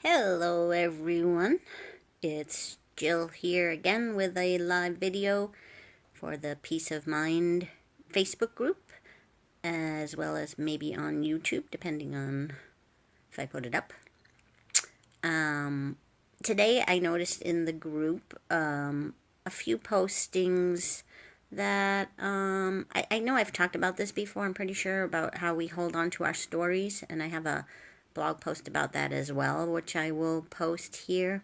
Hello everyone, it's Jill here again with a live video for the Peace of Mind Facebook group, as well as maybe on YouTube, depending on if I put it up. Today I noticed in the group a few postings that I know I've talked about this before, I'm pretty sure, about how we hold on to our stories, and I have a blog post about that as well, which I will post here.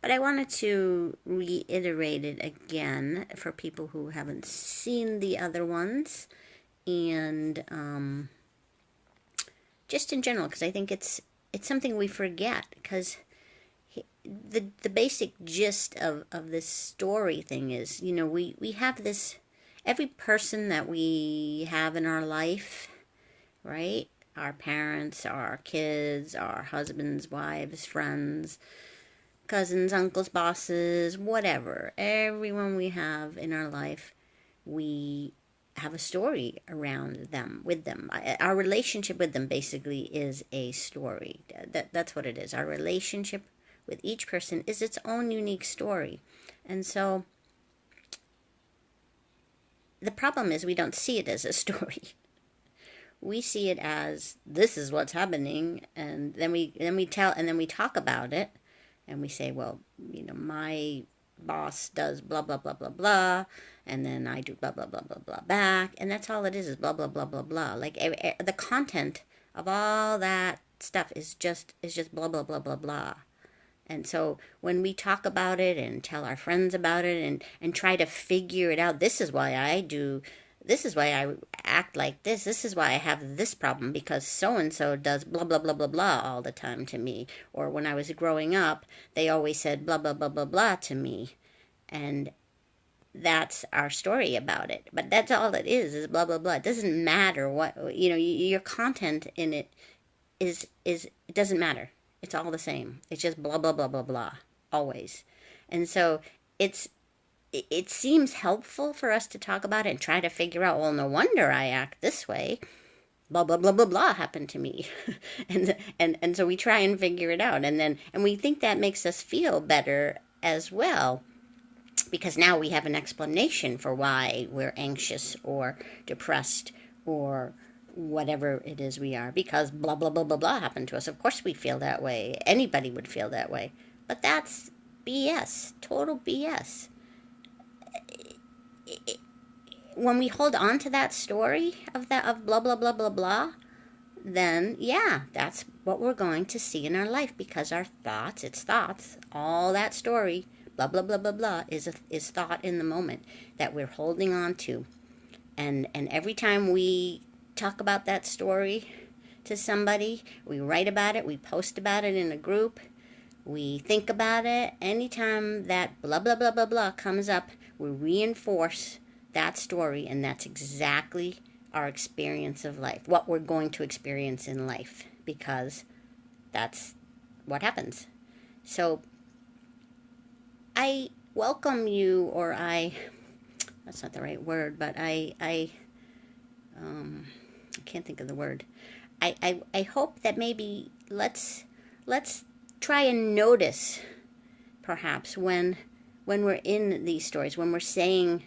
But I wanted to reiterate it again for people who haven't seen the other ones, and just in general, because I think it's something we forget, because the basic gist of this story thing is, we have this, every person that we have in our life, right? Our parents, our kids, our husbands, wives, friends, cousins, uncles, bosses, whatever. Everyone we have in our life, we have a story around them, with them. Our relationship with them basically is a story. That's what it is. Our relationship with each person is its own unique story. And so the problem is we don't see it as a story. We see it as, this is what's happening, and then we talk about it, and we say, well, my boss does blah blah blah blah blah, and then I do blah blah blah blah blah back, and that's all it is blah blah blah blah blah. Like the content of all that stuff is just blah blah blah blah blah. And so when we talk about it and tell our friends about it and try to figure it out, this is why I act like this. This is why I have this problem, because so-and-so does blah, blah, blah, blah, blah all the time to me. Or when I was growing up, they always said blah, blah, blah, blah, blah to me. And that's our story about it. But that's all it is blah, blah, blah. It doesn't matter what, your content in it it doesn't matter. It's all the same. It's just blah, blah, blah, blah, blah, always. And so it seems helpful for us to talk about it and try to figure out, well, no wonder I act this way. Blah, blah, blah, blah, blah happened to me. and so we try and figure it out. And we think that makes us feel better as well, because now we have an explanation for why we're anxious or depressed or whatever it is we are, because blah, blah, blah, blah, blah happened to us. Of course we feel that way. Anybody would feel that way. But that's BS, total BS. When we hold on to that story of blah, blah, blah, blah, blah, then yeah, that's what we're going to see in our life, because our thoughts, all that story, blah, blah, blah, blah, blah, is thought in the moment that we're holding on to. And every time we talk about that story to somebody, we write about it, we post about it in a group, we think about it, anytime that blah, blah, blah, blah, blah comes up, we reinforce that story, and that's exactly our experience of life, what we're going to experience in life, because that's what happens. So I welcome you, or that's not the right word, but I can't think of the word. I hope that maybe let's try and notice, perhaps, when we're in these stories, when we're saying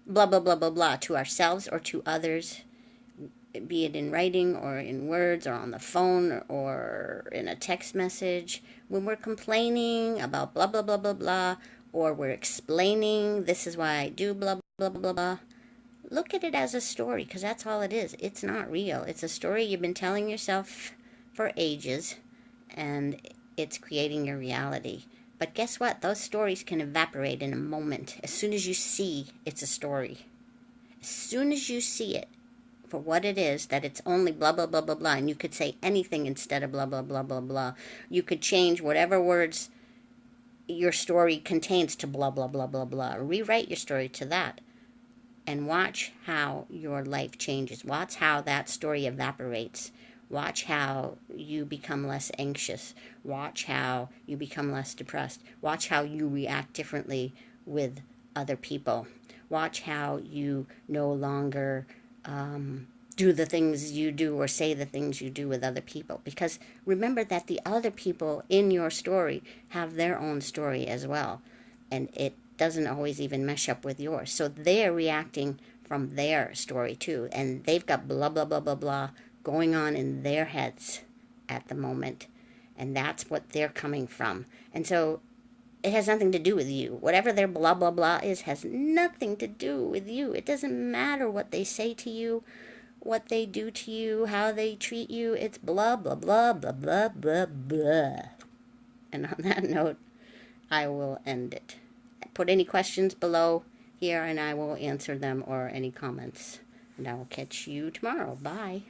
blah, blah, blah, blah, blah to ourselves or to others, be it in writing or in words or on the phone or in a text message, when we're complaining about blah, blah, blah, blah, blah, or we're explaining, this is why I do blah, blah, blah, blah, blah. Look at it as a story, because that's all it is. It's not real. It's a story you've been telling yourself for ages, and it's creating your reality. But guess what? Those stories can evaporate in a moment. As soon as you see it's a story. As soon as you see it for what it is, that it's only blah, blah, blah, blah, blah, and you could say anything instead of blah, blah, blah, blah, blah. You could change whatever words your story contains to blah, blah, blah, blah, blah. Rewrite your story to that. And watch how your life changes. Watch how that story evaporates. Watch how you become less anxious. Watch how you become less depressed. Watch how you react differently with other people. Watch how you no longer do the things you do or say the things you do with other people. Because remember that the other people in your story have their own story as well. And it doesn't always even mesh up with yours. So they're reacting from their story too. And they've got blah, blah, blah, blah, blah going on in their heads at the moment. And that's what they're coming from. And so it has nothing to do with you. Whatever their blah, blah, blah is has nothing to do with you. It doesn't matter what they say to you, what they do to you, how they treat you. It's blah, blah, blah, blah, blah, blah, blah. And on that note, I will end it. Put any questions below here and I will answer them, or any comments. And I will catch you tomorrow. Bye.